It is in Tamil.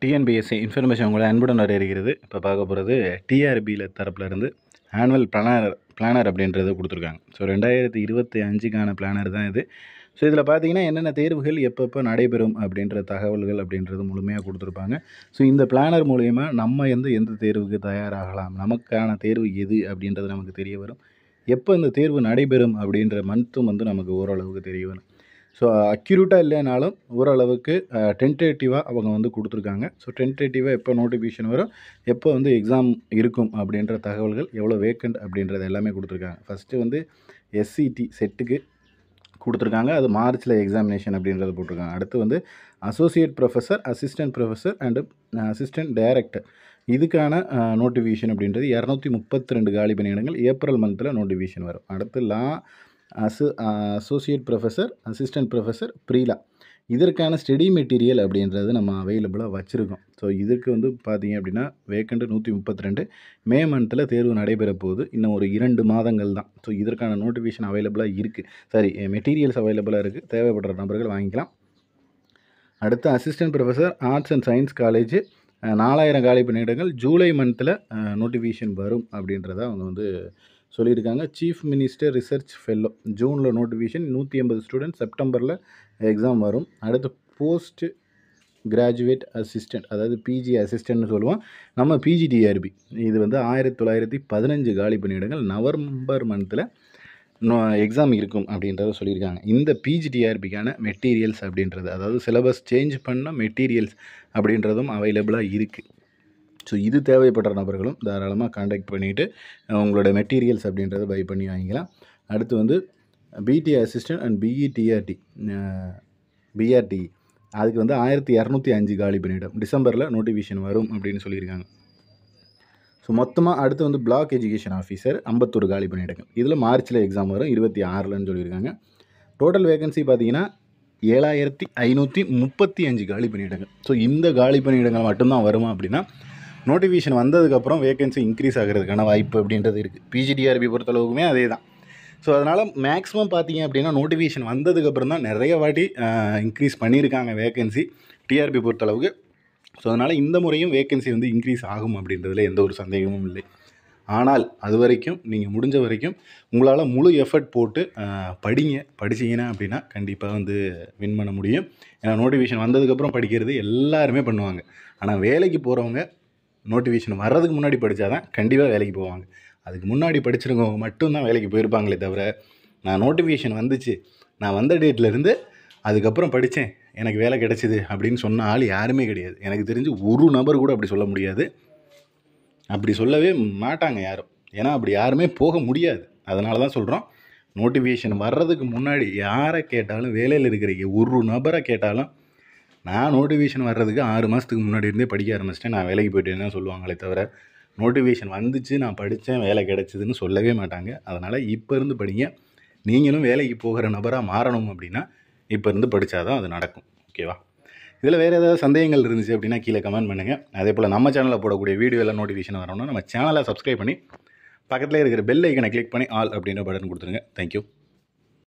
டிஎன்பிஎஸ்சி இன்ஃபர்மேஷன் உங்களை அன்புடன் வரவேற்கிறது. இப்போ பார்க்க போகிறது டிஆர்பியில் தரப்புலேருந்து ஆனுவல் பிளானர் அப்படின்றது கொடுத்துருக்காங்க. ஸோ 2025க்கான பிளானர் தான் இது. ஸோ இதில் பார்த்தீங்கன்னா என்னென்ன தேர்வுகள் எப்பப்போ நடைபெறும் அப்படின்ற தகவல்கள் அப்படின்றது முழுமையாக கொடுத்துருப்பாங்க. ஸோ இந்த பிளானர் மூலயமா நம்ம எந்த தேர்வுக்கு தயாராகலாம், நமக்கான தேர்வு எது அப்படின்றது நமக்கு தெரிய வரும். எப்போ இந்த தேர்வு நடைபெறும் அப்படின்ற மந்த்தும் நமக்கு ஓரளவுக்கு தெரிய வரும். ஸோ அக்யூரேட்டாக இல்லைனாலும் ஓரளவுக்கு டென்டேட்டிவாக அவங்க கொடுத்துருக்காங்க. ஸோ டென்டேட்டிவாக எப்போ நோட்டிஃபிகேஷன் வரும், எப்போ எக்ஸாம் இருக்கும் அப்படின்ற தகவல்கள், எவ்வளோ வேக்கண்ட் அப்படின்றது எல்லாமே கொடுத்துருக்காங்க. ஃபஸ்ட்டு எஸ்சிடி செட்டுக்கு கொடுத்துருக்காங்க. அது மார்ச்சில் எக்ஸாமினேஷன் அப்படின்றத போட்டிருக்காங்க. அடுத்து associate professor, assistant professor and assistant director இதுக்கான நோட்டிஃபிகேஷன் அப்படின்றது 232 காலி பணியிடங்கள் ஏப்ரல் மந்தில் நோட்டிஃபிகேஷன் வரும். அடுத்து லா அசோசியேட் ப்ரொஃபஸர், அசிஸ்டன்ட் ப்ரொஃபஸர், ப்ரீலா இதற்கான ஸ்டடி மெட்டீரியல் அப்படின்றது நம்ம அவைலபிளாக வச்சுருக்கோம். ஸோ இதுக்கு பார்த்தீங்க அப்படின்னா வேக்கண்ட் 132 மே மந்தில் தேர்வு நடைபெற போகுது. இன்னும் ஒரு 2 மாதங்கள் தான். ஸோ இதற்கான நோட்டிஃபிகேஷன் அவைலபிளாக இருக்குது, மெட்டீரியல்ஸ் அவைலபிளாக இருக்குது. தேவைப்படுற நபர்கள் வாங்கிக்கலாம். அடுத்து assistant professor arts and science college 4000 காலி பணியிடங்கள் ஜூலை மந்தில் நோட்டிஃபிகேஷன் வரும் அப்படின்றத அவங்க சொல்லியிருக்காங்க. சீஃப் மினிஸ்டர் ரிசர்ச் ஃபெல்லோ ஜூனில் நோட்டிஃபிகேஷன் 180 ஸ்டூடெண்ட் செப்டம்பரில் எக்ஸாம் வரும். அடுத்து போஸ்ட் கிராஜுவேட் அசிஸ்டண்ட், அதாவது பிஜி அசிஸ்டன்ட்னு சொல்லுவோம். நம்ம பிஜிடிஆர்பி இது 1915 காலி பணியிடங்கள் நவம்பர் மந்தில் எக்ஸாம் இருக்கும் அப்படின்றத சொல்லியிருக்காங்க. இந்த பிஜிடிஆர்பிக்கான மெட்டீரியல்ஸ் அப்படின்றது, அதாவது சிலபஸ் சேஞ்ச் பண்ண மெட்டீரியல்ஸ் அப்படின்றதும் அவைலபிளாக இருக்குது. ஸோ இது தேவைப்படுற நபர்களும் தாராளமாக காண்டாக்ட் பண்ணிவிட்டு உங்களோட மெட்டீரியல்ஸ் அப்படின்றத பை பண்ணி வாங்கிக்கலாம். அடுத்து பிடி அசிஸ்டன்ட் அண்ட் பிஆர்டி அதுக்கு 1205 காலி பணியிடம் டிசம்பரில் நோட்டிஃபிகேஷன் வரும் அப்படின்னு சொல்லியிருக்காங்க. ஸோ மொத்தமாக அடுத்து பிளாக் எஜுகேஷன் ஆஃபீஸர் 51 காலி பணியிடங்கள் இதில் மார்ச்சில் எக்ஸாம் வரும் 26ன்னு சொல்லியிருக்காங்க. டோட்டல் வேகன்சி பார்த்தீங்கன்னா 7535 காலி பணியிடங்கள். ஸோ இந்த காலி பணியிடங்கள் மட்டும்தான் வருமா அப்படின்னா, நோட்டிஃபிகேஷன் வந்ததுக்கப்புறம் வேகன்சி இன்க்ரீஸ் ஆகிறதுக்கான வாய்ப்பு அப்படின்றது இருக்குது. பிஜிடிஆர்பி பொறுத்தளவுக்குமே அதே தான். ஸோ அதனால் மேக்ஸிமம் பார்த்தீங்க அப்படின்னா நோட்டிஃபிகேஷன் வந்ததுக்கப்புறம் தான் நிறைய வாட்டி இன்க்ரீஸ் பண்ணியிருக்காங்க வேகன்சி டிஆர்பி பொறுத்தளவுக்கு. ஸோ அதனால் இந்த முறையும் வேகன்சி இன்க்ரீஸ் ஆகும் அப்படின்றதுல எந்த ஒரு சந்தேகமும் இல்லை. ஆனால் அது வரைக்கும் நீங்கள் முடிஞ்ச வரைக்கும் உங்களால் முழு எஃபர்ட் போட்டு படிச்சிங்கன்னா அப்படின்னா கண்டிப்பாக வின் பண்ண முடியும். ஏன்னா நோட்டிஃபிகேஷன் வந்ததுக்கப்புறம் படிக்கிறது எல்லாருமே பண்ணுவாங்க. ஆனால் வேலைக்கு போகிறவங்க நோட்டிஃபிகேஷன் வர்றதுக்கு முன்னாடி படித்தா தான் கண்டிப்பாக வேலைக்கு போவாங்க. அதுக்கு முன்னாடி படிச்சிருக்கவங்க மட்டும்தான் வேலைக்கு போயிருப்பாங்களே தவிர, நான் நோட்டிஃபிகேஷன் வந்துச்சு, நான் வந்த டேட்லேருந்து அதுக்கப்புறம் படித்தேன், எனக்கு வேலை கிடச்சிது அப்படின்னு சொன்ன ஆள் யாருமே கிடையாது. எனக்கு தெரிஞ்சு ஒரு நபர் கூட அப்படி சொல்ல முடியாது. அப்படி சொல்லவே மாட்டாங்க யாரும். ஏன்னா அப்படி யாருமே போக முடியாது. அதனால தான் சொல்கிறோம், நோட்டிஃபிகேஷன் வர்றதுக்கு முன்னாடி யாரை கேட்டாலும், வேலையில் இருக்கிற ஒரு நபரை கேட்டாலும், நான் நோட்டிஃபிகேஷன் வர்றதுக்கு 6 மாதத்துக்கு முன்னாடி இருந்தே படிக்க ஆரம்பிச்சிட்டேன், நான் வேலைக்கு போய்ட்டேன்னு தான் சொல்லுவாங்களே தவிர, நோட்டிஃபிகேஷன் வந்துச்சு, நான் படித்தேன், வேலை கிடச்சிதுன்னு சொல்லவே மாட்டாங்க. அதனால் இப்போ இருந்து படிங்க. நீங்களும் வேலைக்கு போகிற நபராக மாறணும் அப்படின்னா இப்போ இருந்து படித்தா தான் அது நடக்கும். ஓகேவா? இதில் வேறு ஏதாவது சந்தேகங்கள் இருந்துச்சு அப்படின்னா கீழே கமெண்ட் பண்ணுங்கள். அதே போல் நம்ம சேனலில் போடக்கூடிய வீடியோவில் நோட்டிஃபிகேஷன் வரணும்னா நம்ம சேனலை சப்ஸ்கிரைப் பண்ணி பக்கத்தில் இருக்கிற பெல் ஐக்கனை கிளிக் பண்ணி ஆல் அப்படின்ற பட்டன் கொடுத்துருங்க. தேங்க்யூ.